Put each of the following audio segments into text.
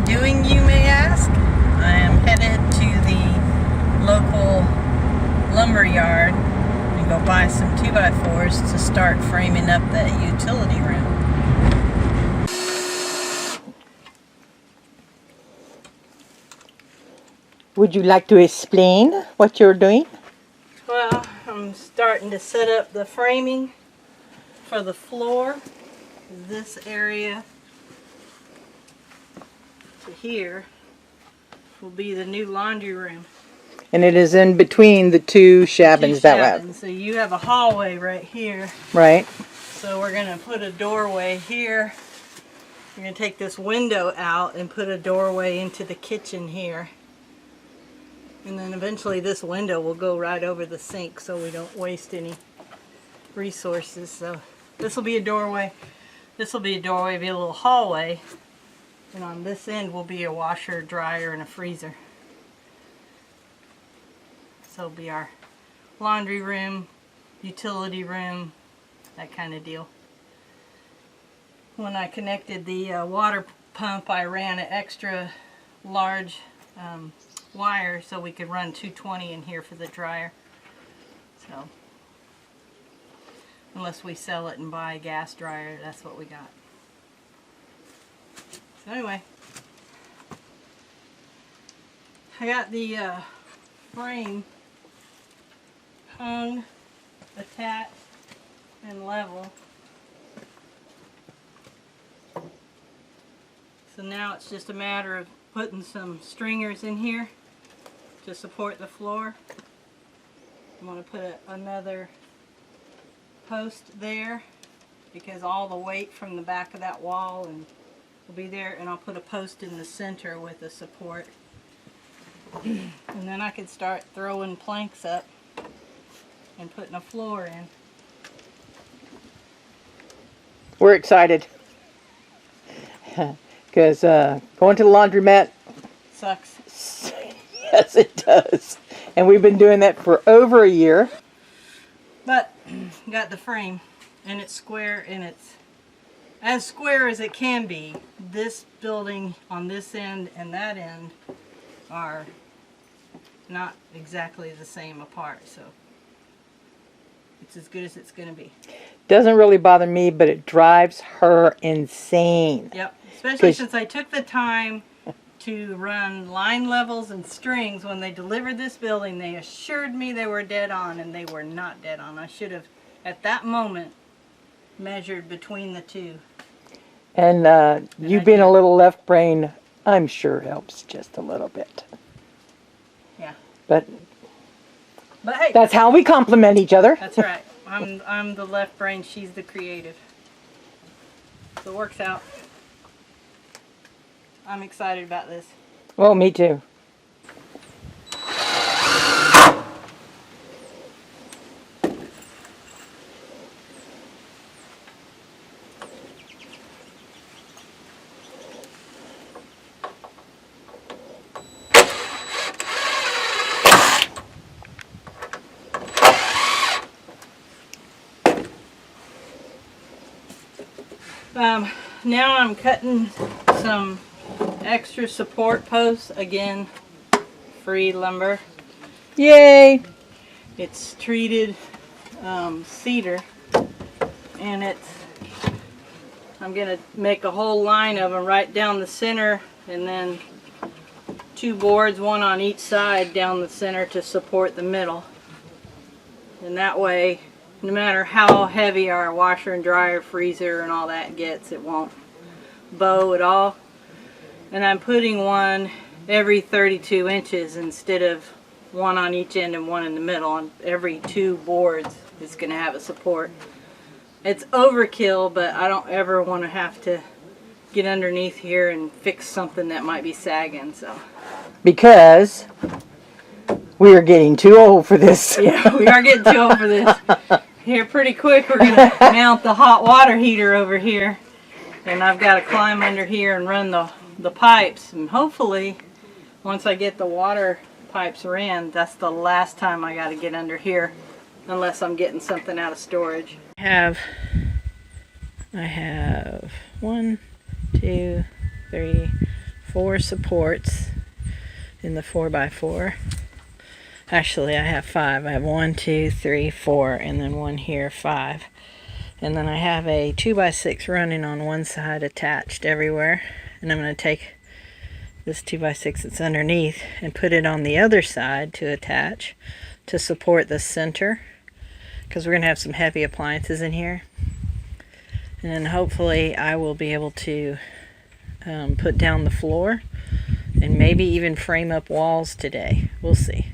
doing, you may ask? I am headed to the local lumber yard and go buy some 2x4s to start framing up that utility room. Would you like to explain what you're doing? Well, I'm starting to set up the framing for the floor. This area to here will be the new laundry room. And it is in between the two Shabins that way. So you have a hallway right here. Right. So we're going to put a doorway here. We're going to take this window out and put a doorway into the kitchen here. And then eventually this window will go right over the sink so we don't waste any resources. So this will be a doorway. This will be a doorway, be a little hallway. And on this end will be a washer, dryer, and a freezer. So it'll be our laundry room, utility room, that kind of deal. When I connected the water pump, I ran an extra large wire so we could run 220 in here for the dryer. So unless we sell it and buy a gas dryer, that's what we got. So anyway, I got the frame hung, attached, and level. So now it's just a matter of putting some stringers in here to support the floor. I'm going to put another post there because all the weight from the back of that wall and will be there, and I'll put a post in the center with a support. And then I can start throwing planks up and putting a floor in. We're excited. Because going to the laundromat Sucks. Yes, it does. And we've been doing that for over a year. But got the frame, and it's square, and it's as square as it can be. This building on this end and that end are not exactly the same apart, so it's as good as it's going to be. Doesn't really bother me, but it drives her insane. Yep, especially since I took the time to run line levels and strings. When they delivered this building, they assured me they were dead on, and they were not dead on. I should have, at that moment, measured between the two. And you being a little left brain, I'm sure helps just a little bit. Yeah. But hey, that's how we complement each other. that's right. I'm the left brain, she's the creative. So it works out. I'm excited about this. Well, me too. Now I'm cutting some extra support posts. Again, free lumber. Yay! It's treated cedar, and I'm gonna make a whole line of them right down the center, and then 2 boards, one on each side down the center to support the middle. And that way, no matter how heavy our washer and dryer, freezer, and all that gets, it won't bow at all. And I'm putting one every 32 inches instead of one on each end and one in the middle. And every 2 boards is going to have a support. It's overkill, but I don't ever want to have to get underneath here and fix something that might be sagging. So Because we are getting too old for this. yeah, we are getting too old for this. Here pretty quick we're going to mount the hot water heater over here. And I've got to climb under here and run the pipes. And hopefully, once I get the water pipes ran, that's the last time I got to get under here. Unless I'm getting something out of storage. I have 1, 2, 3, 4 supports in the 4x4. Actually, I have 5. I have 1, 2, 3, 4, and then one here, 5. And then I have a 2x6 running on one side attached everywhere. And I'm going to take this 2x6 that's underneath and put it on the other side to attach to support the center, because we're going to have some heavy appliances in here. And then hopefully I will be able to put down the floor and maybe even frame up walls today. We'll see.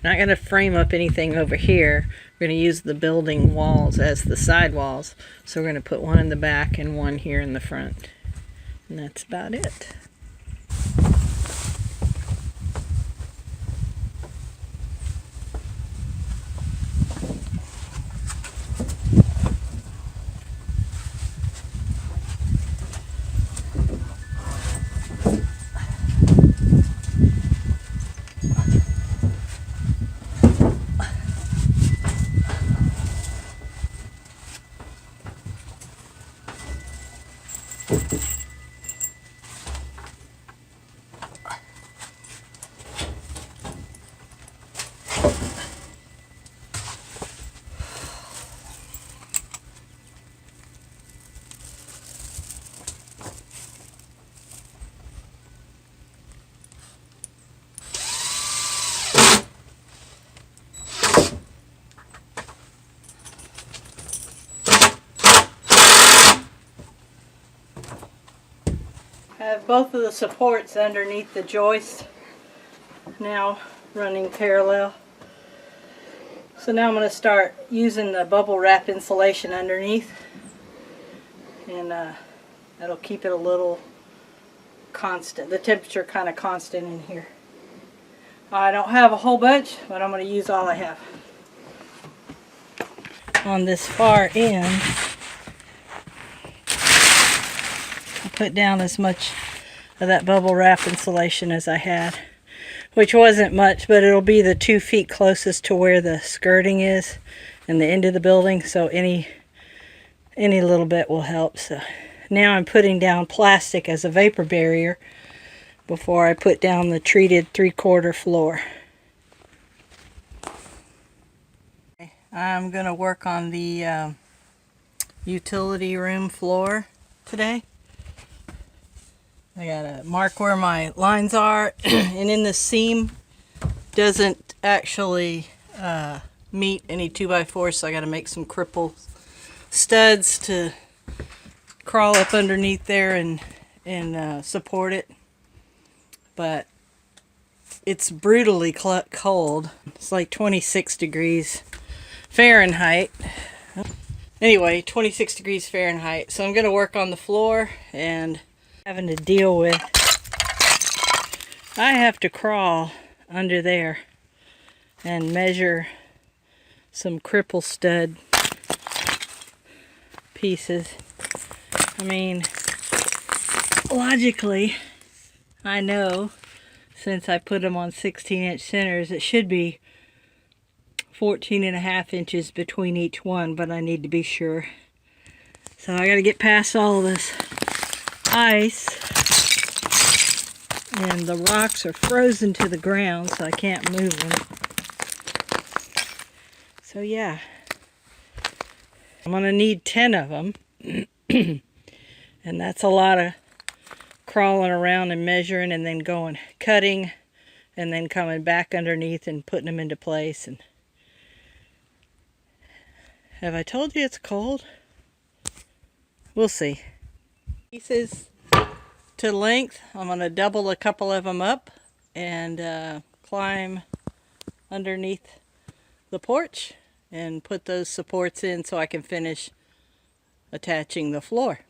Not going to frame up anything over here. We're going to use the building walls as the side walls. So we're going to put one in the back and one here in the front. And that's about it. I have both of the supports underneath the joist now running parallel. So now I'm going to start using the bubble wrap insulation underneath, and that'll keep it a little constant, the temperature kind of constant in here. I don't have a whole bunch, but I'm going to use all I have. On this far end, I put down as much of that bubble wrap insulation as I had, which wasn't much, but it'll be the 2 feet closest to where the skirting is and the end of the building, so any little bit will help. So now I'm putting down plastic as a vapor barrier before I put down the treated 3/4 floor. I'm going to work on the utility room floor today. I gotta mark where my lines are, and in the seam doesn't actually meet any 2x4, so I gotta make some cripple studs to crawl up underneath there and support it. But it's brutally cold. It's like 26 degrees Fahrenheit. Anyway, 26 degrees Fahrenheit. So I'm gonna work on the floor and having to deal with, I have to crawl under there and measure some cripple stud pieces. I mean, logically, I know, since I put them on 16-inch centers, it should be 14.5 inches between each one, but I need to be sure. So I gotta get past all of this ice, and the rocks are frozen to the ground, so I can't move them. So yeah, I'm gonna need 10 of them, and that's a lot of crawling around and measuring and then going cutting and then coming back underneath and putting them into place. And have I told you it's cold? We'll see. Pieces to length, I'm going to double a couple of them up and climb underneath the porch and put those supports in so I can finish attaching the floor.